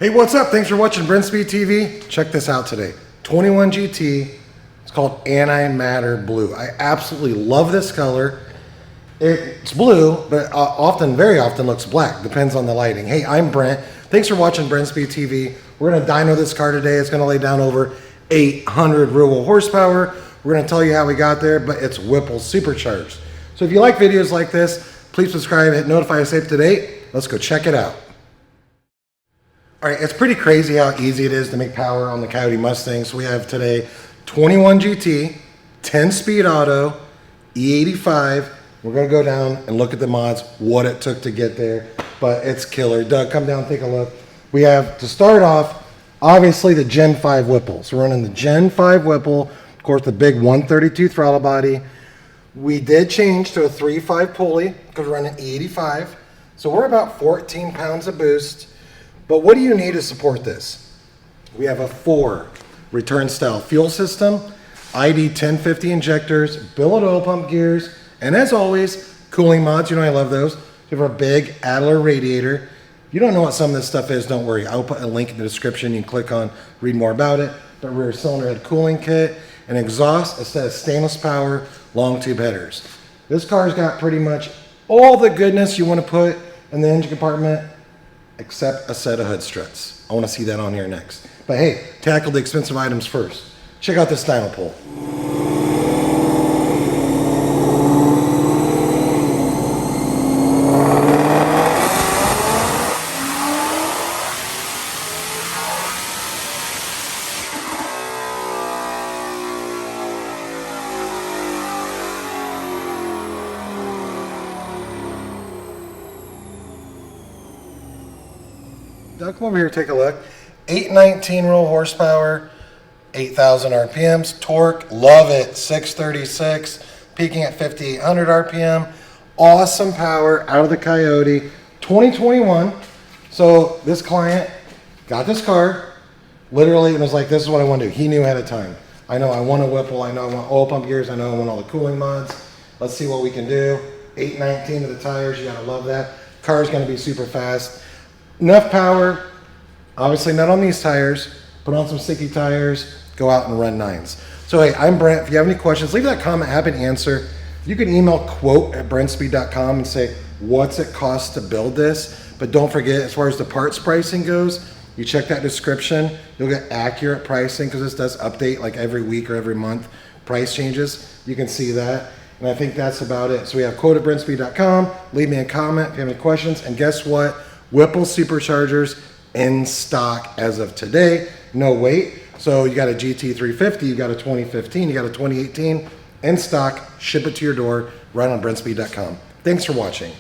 Hey, what's up? Thanks for watching Brenspeed TV. Check this out today. 21 GT. It's called Antimatter Blue. I absolutely love this color. It's blue, but very often looks black. Depends on the lighting. Hey, I'm Brent. Thanks for watching Brenspeed TV. We're gonna dyno this car today. It's gonna lay down over 800 real horsepower. We're gonna tell you how we got there, but it's Whipple supercharged. So if you like videos like this, please subscribe, hit notify, stay up to date. Let's go check it out. All right, it's pretty crazy how easy it is to make power on the Coyote Mustang. So we have today 21 GT, 10-speed auto, E85. We're gonna go down and look at the mods, what it took to get there, but it's killer. Doug, come down, take a look. We have, to start off, obviously the Gen 5 Whipple. So we're running the Gen 5 Whipple, of course the big 132 throttle body. We did change to a 3.5 pulley because we're running E85. So we're about 14 pounds of boost. But what do you need to support this? We have a 4 return style fuel system, ID 1050 injectors, billet oil pump gears, and as always, cooling mods. You know I love those. We have our big Adler radiator. If you don't know what some of this stuff is, don't worry. I'll put a link in the description. You can click on, read more about it. The rear cylinder head cooling kit, an exhaust, a set of stainless power, long tube headers. This car's got pretty much all the goodness you want to put in the engine compartment, except a set of hood struts. I want to see that on here next. But hey, tackle the expensive items first. Check out this dyno pole. Doug, come over here, take a look. 819 real horsepower, 8,000 RPMs, torque, love it, 636, peaking at 5,800 RPM. Awesome power out of the Coyote, 2021. So this client got this car, literally, and was like, this is what I want to do. He knew ahead of time. I know I want a Whipple, I know I want oil pump gears, I know I want all the cooling mods. Let's see what we can do. 819 to the tires, you gotta love that. Car's gonna be super fast. Enough power, obviously not on these tires, put on some sticky tires, go out and run 9s. So hey, I'm Brent. If you have any questions, leave that comment, happy to answer. You can email quote@brenspeed.com and say, what's it cost to build this? But don't forget, as far as the parts pricing goes, you check that description, you'll get accurate pricing because this does update like every week or every month, price changes. You can see that. And I think that's about it. So we have quote@brenspeed.com, leave me a comment if you have any questions. And guess what? Whipple superchargers in stock as of today. No wait. So you got a GT350, you got a 2015, you got a 2018 in stock. Ship it to your door right on Brenspeed.com. Thanks for watching.